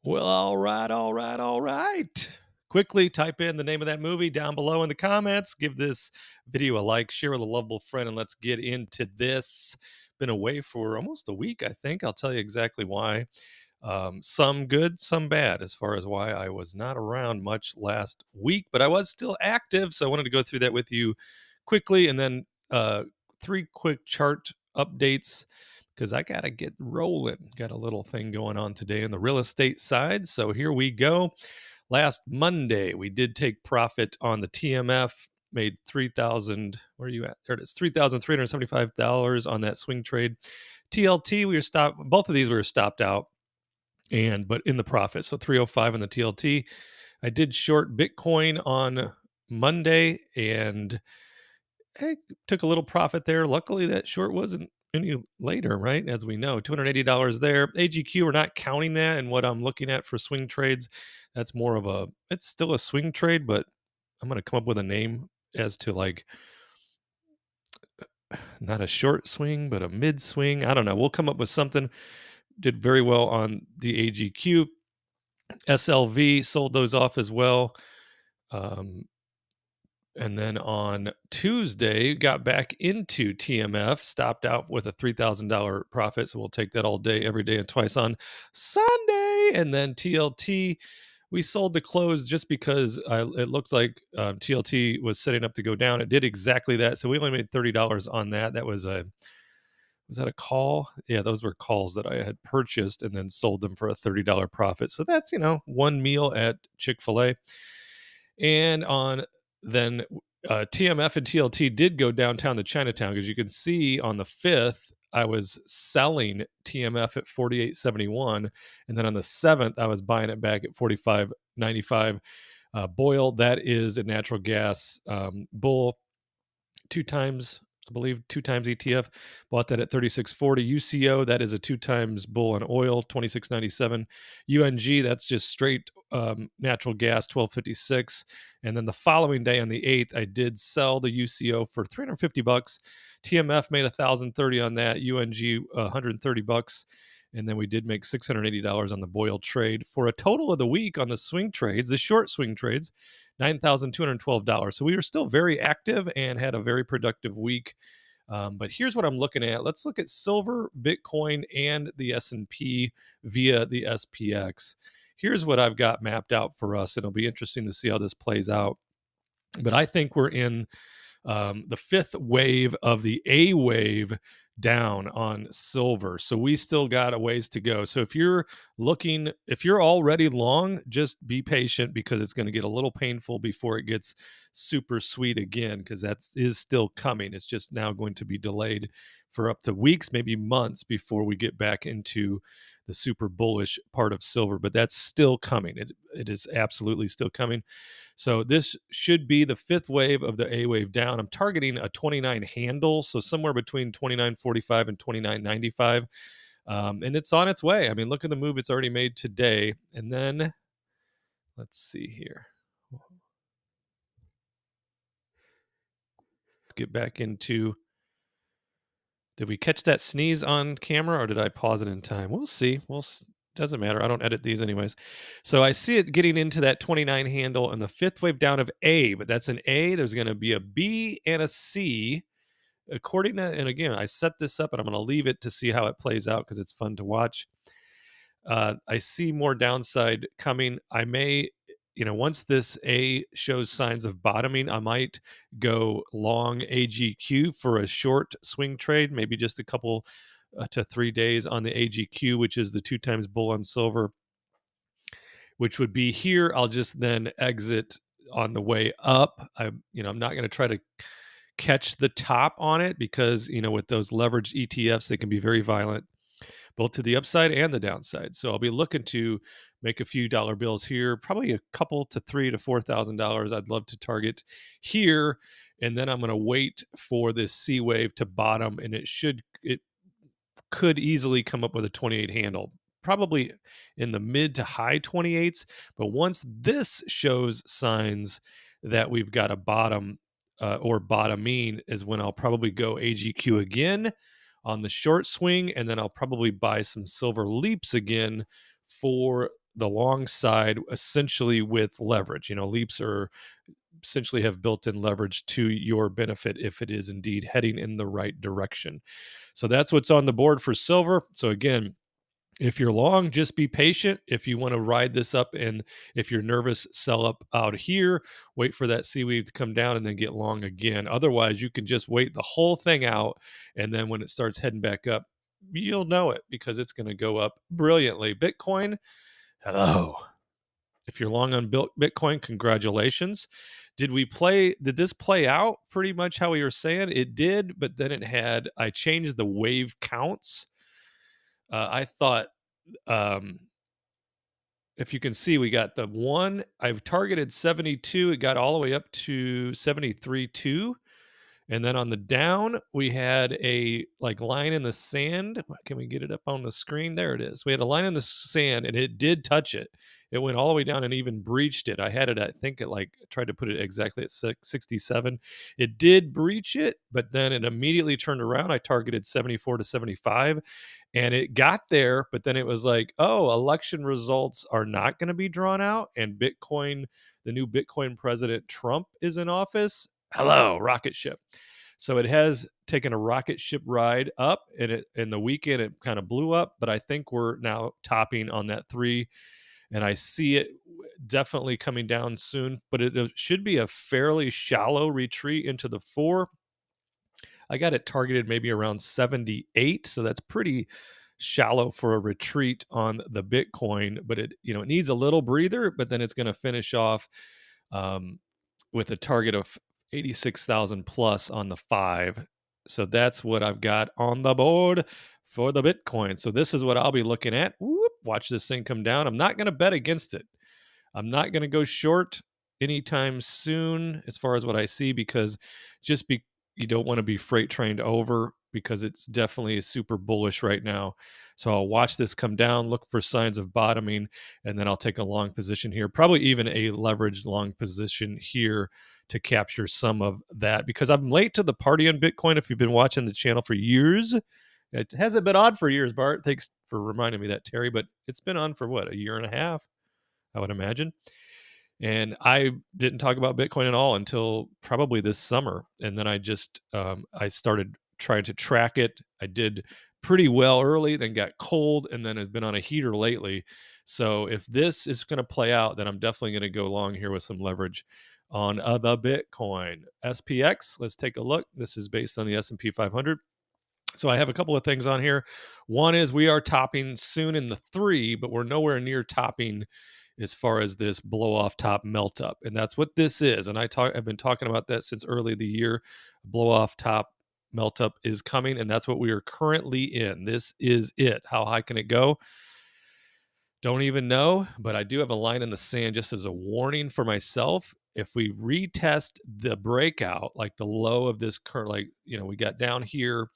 Well, all right. Quickly type in the name of that movie down below in the comments. Give this video a like, share with a lovable friend, and let's get into this. Been away for almost a week, I think. I'll tell you exactly why. Some good, some bad, as far as why I was not around much last week, but I was still active. So I wanted to go through that with you quickly, and then three quick chart updates because I got to get rolling. Got a little thing going on today on the real estate side. So here we go. Last Monday, we did take profit on the TMF, made 3,000. Where are you at? There it is, $3,375 on that swing trade. TLT, we were stopped. Both of these we were stopped out, but in the profit. So 305 on the TLT. I did short Bitcoin on Monday and I took a little profit there. Luckily, that short wasn't any later, right? As we know, $280 there. AGQ, we're not counting that. And what I'm looking at for swing trades, that's more of it's still a swing trade, but I'm going to come up with a name as to like not a short swing, but a mid swing. I don't know. We'll come up with something. Did very well on the AGQ. SLV sold those off as well. Um, And then on Tuesday, got back into TMF, stopped out with a $3,000 profit. So we'll take that all day, every day, and twice on Sunday. And then TLT, we sold the close just because it looked like TLT was setting up to go down. It did exactly that. So we only made $30 on that. Was that a call? Yeah, those were calls that I had purchased and then sold them for a $30 profit. So that's, one meal at Chick-fil-A. And on then TMF and TLT did go downtown to Chinatown because you can see on the 5th, I was selling TMF at 48.71. And then on the 7th, I was buying it back at 45.95. Boyle, that is a natural gas bull, I believe two times ETF. Bought that at 36.40. UCO, that is a two times bull on oil, 26.97. UNG, that's just straight natural gas, 12.56. And then the following day on the 8th, I did sell the UCO for $350. TMF made 1,030 on that. UNG, $130. And then we did make $680 on the Boyle trade for a total of the week on the swing trades, the short swing trades, $9,212. So we were still very active and had a very productive week. But here's what I'm looking at. Let's look at silver, Bitcoin, and the S&P via the SPX. Here's what I've got mapped out for us. It'll be interesting to see how this plays out. But I think we're in the fifth wave of the A wave down on silver. So we still got a ways to go. So if you're already long, just be patient because it's going to get a little painful before it gets super sweet again, because that is still coming. It's just now going to be delayed for up to weeks, maybe months before we get back into the super bullish part of silver, but that's still coming. It is absolutely still coming. So this should be the fifth wave of the A wave down. I'm targeting a 29 handle, so somewhere between 29.45 and 29.95. And it's on its way. I mean, look at the move it's already made today. And then let's see here. Let's get back into. Did we catch that sneeze on camera or did I pause it in time? We'll see. Doesn't matter. I don't edit these anyways. So I see it getting into that 29 handle and the fifth wave down of A, but that's an A. There's going to be a B and a C. And again, I set this up and I'm going to leave it to see how it plays out because it's fun to watch. I see more downside coming. I may, once this A shows signs of bottoming, I might go long AGQ for a short swing trade, maybe just a couple to 3 days on the AGQ, which is the two times bull on silver, which would be here. I'll just then exit on the way up. I'm not going to try to catch the top on it because, with those leveraged ETFs, they can be very violent, both to the upside and the downside. So I'll be looking to make a few dollar bills here, probably a couple to $3,000 to $4,000. I'd love to target here. And then I'm going to wait for this C wave to bottom, and it could easily come up with a 28 handle, probably in the mid to high 28s. But once this shows signs that we've got a bottom or bottoming is when I'll probably go AGQ again on the short swing, and then I'll probably buy some silver leaps again for the long side essentially with leverage. Leaps are essentially have built-in leverage to your benefit if it is indeed heading in the right direction. So that's what's on the board for silver. So again, if you're long, just be patient. If you want to ride this up, and if you're nervous, sell up out here, wait for that seaweed to come down and then get long again. Otherwise, you can just wait the whole thing out. And then when it starts heading back up, you'll know it because it's going to go up brilliantly. Bitcoin, hello. If you're long on Bitcoin, congratulations. Did this play out pretty much how we were saying? It did, but then I changed the wave counts. I thought, if you can see, we got the one, I've targeted 72. It got all the way up to 73.2. And then on the down, we had a line in the sand. Can we get it up on the screen? There it is. We had a line in the sand, and it did touch it. It went all the way down and even breached it. I had it, I think, tried to put it exactly at 67. It did breach it, but then it immediately turned around. I targeted 74 to 75, and it got there, but then it was like, oh, election results are not going to be drawn out, and the new Bitcoin president Trump is in office. Hello, rocket ship. So it has taken a rocket ship ride up, and in the weekend it kind of blew up, but I think we're now topping on that 3, and I see it definitely coming down soon, but it should be a fairly shallow retreat into the 4. I got it targeted maybe around 78, so that's pretty shallow for a retreat on the Bitcoin, but it needs a little breather, but then it's going to finish off with a target of 86,000 plus on the 5. So that's what I've got on the board for the Bitcoin. So this is what I'll be looking at. Whoop, watch this thing come down. I'm not going to bet against it. I'm not going to go short anytime soon as far as what I see, because you don't want to be freight trained over, because it's definitely super bullish right now. So I'll watch this come down, look for signs of bottoming, and then I'll take a long position here, probably even a leveraged long position here to capture some of that, because I'm late to the party on Bitcoin. If you've been watching the channel for years, it hasn't been on for years, Bart. Thanks for reminding me that, Terry, but it's been on for what, a year and a half, I would imagine. And I didn't talk about Bitcoin at all until probably this summer. And then I started trying to track it. I did pretty well early, then got cold, and then has been on a heater lately. So if this is going to play out, then I'm definitely going to go long here with some leverage on the Bitcoin. SPX, let's take a look. This is based on the S&P 500. So I have a couple of things on here. One is we are topping soon in the 3, but we're nowhere near topping as far as this blow off top melt up. And that's what this is. And I've been talking about that since early the year. Blow off top melt up is coming, and that's what we are currently in. This is it. How high can it go? Don't even know, but I do have a line in the sand just as a warning for myself. If we retest the breakout, like the low of this current, we got down here,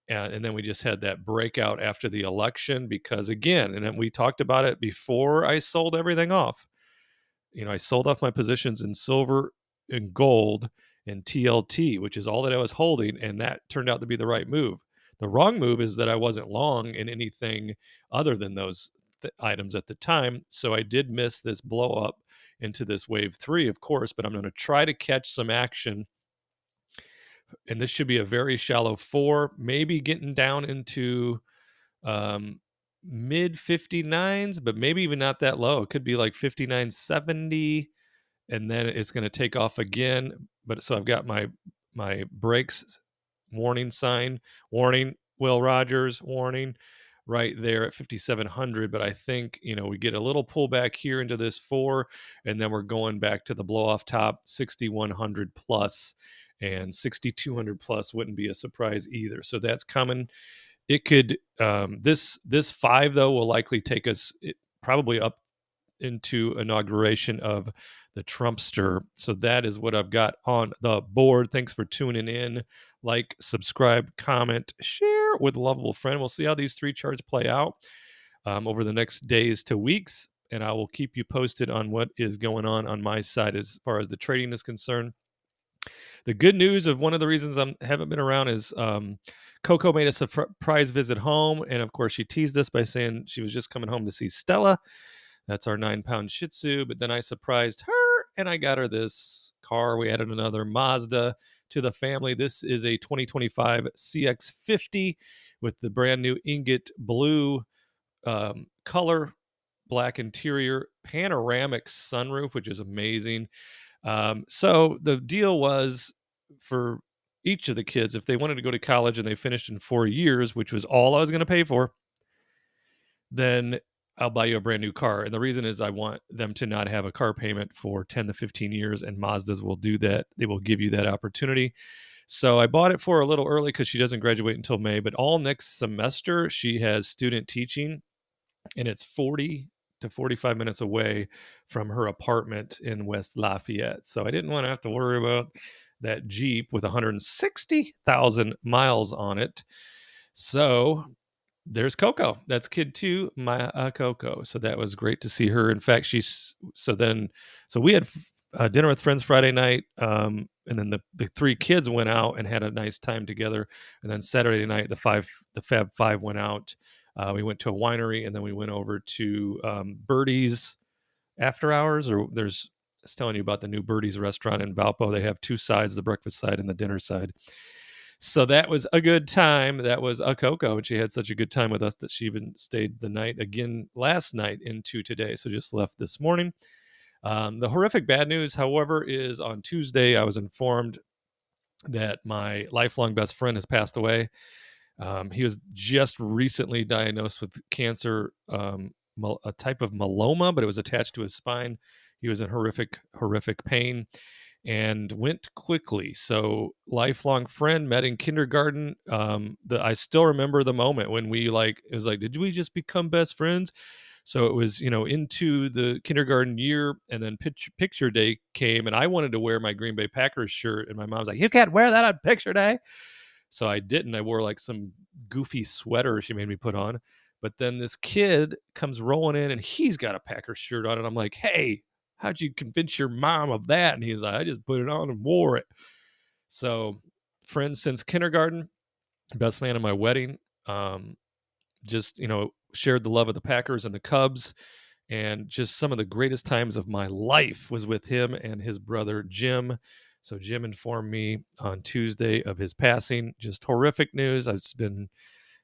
and then we just had that breakout after the election, because again, and then we talked about it before I sold everything off. I sold off my positions in silver and gold and TLT, which is all that I was holding, and that turned out to be the right move. The wrong move is that I wasn't long in anything other than those items at the time, so I did miss this blow up into this wave 3, of course, but I'm going to try to catch some action, and this should be a very shallow 4, maybe getting down into mid 59s, but maybe even not that low. It could be like 59.70, and then it's going to take off again. But so I've got my breaks warning sign, warning, Will Rogers warning, right there at 5,700. But I think we get a little pullback here into this 4, and then we're going back to the blow off top 6,100 plus, and 6,200 plus wouldn't be a surprise either. So that's coming. It could this 5 though will likely take us probably up into inauguration of the Trumpster. So that is what I've got on the board. Thanks for tuning in. Like, subscribe, comment, share with a lovable friend. We'll see how these 3 charts play out over the next days to weeks, and I will keep you posted on what is going on my side as far as the trading is concerned. The good news of one of the reasons I haven't been around is Coco made a surprise visit home. And of course, she teased us by saying she was just coming home to see Stella. That's our 9-pound Shih Tzu. But then I surprised her and I got her this car. We added another Mazda to the family. This is a 2025 CX50 with the brand new ingot blue color, black interior, panoramic sunroof, which is amazing. So the deal was for each of the kids, if they wanted to go to college and they finished in 4 years, which was all I was going to pay for, then I'll buy you a brand new car. And the reason is I want them to not have a car payment for 10 to 15 years, and Mazdas will do that. They will give you that opportunity. So I bought it for her a little early because she doesn't graduate until May, but all next semester she has student teaching, and it's 40 to 45 minutes away from her apartment in West Lafayette. So I didn't want to have to worry about that Jeep with 160,000 miles on it. So there's Coco. That's kid two, my Coco. So that was great to see her. In fact, so we had dinner with friends Friday night, and then the three kids went out and had a nice time together. And then Saturday night, the Fab Five went out. We went to a winery, and then we went over to Birdie's after hours. Or there's I was telling you about the new Birdie's restaurant in Valpo. They have two sides: the breakfast side and the dinner side. So that was a good time. That was a Coco, and she had such a good time with us that she even stayed the night again last night into today. So just left this morning. The horrific bad news, however, is on Tuesday I was informed that my lifelong best friend has passed away. He was just recently diagnosed with cancer, a type of myeloma, but it was attached to his spine. He was in horrific pain and went quickly. So lifelong friend, met in kindergarten. I still remember the moment when it was like, did we just become best friends? So it was, into the kindergarten year, and then picture day came, and I wanted to wear my Green Bay Packers shirt, and my mom's like, "You can't wear that on picture day." So I didn't. I wore like some goofy sweater she made me put on. But then this kid comes rolling in and he's got a Packers shirt on. And I'm like, hey, how'd you convince your mom of that? And he's like, I just put it on and wore it. So, friends since kindergarten, best man at my wedding. Just, shared the love of the Packers and the Cubs. And just some of the greatest times of my life was with him and his brother, Jim. So Jim informed me on Tuesday of his passing. Just horrific news. It's been,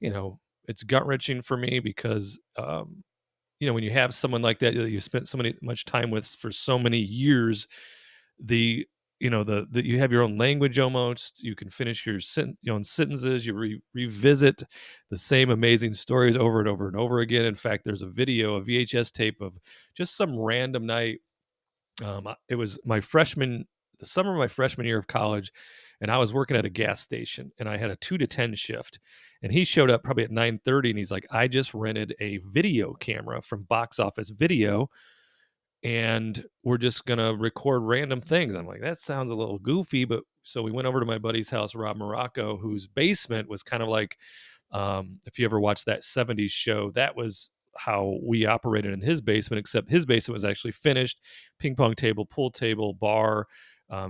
it's gut wrenching for me because, when you have someone like that you spent much time with for so many years, the the you have your own language almost. You can finish your own sentences. You revisit the same amazing stories over and over and over again. In fact, there's a VHS tape of just some random night. It was the summer of my freshman year of college, and I was working at a gas station, and I had a 2 to 10 shift. And he showed up probably at 9:30, and he's like, "I just rented a video camera from Box Office Video, and we're just gonna record random things." I'm like, that sounds a little goofy, but so we went over to my buddy's house, Rob Morocco, whose basement was kind of like, if you ever watched that 70s show, that was how we operated in his basement, except his basement was actually finished: ping pong table, pool table, bar,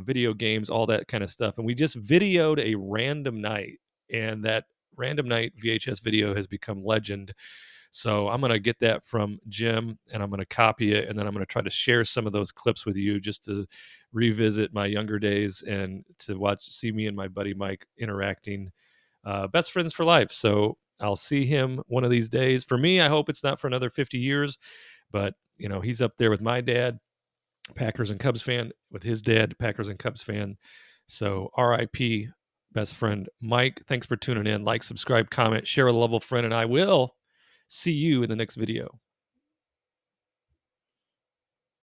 video games, all that kind of stuff. And we just videoed a random night, and that random night VHS video has become legend. So I'm going to get that from Jim, and I'm going to copy it, and then I'm going to try to share some of those clips with you just to revisit my younger days and to see me and my buddy Mike interacting, best friends for life. So I'll see him one of these days. For me, I hope it's not for another 50 years, but he's up there with my dad, Packers and Cubs fan, with his dad, Packers and Cubs fan. So RIP, best friend Mike. Thanks for tuning in. Like, subscribe, comment, share with a lovable friend, and I will see you in the next video.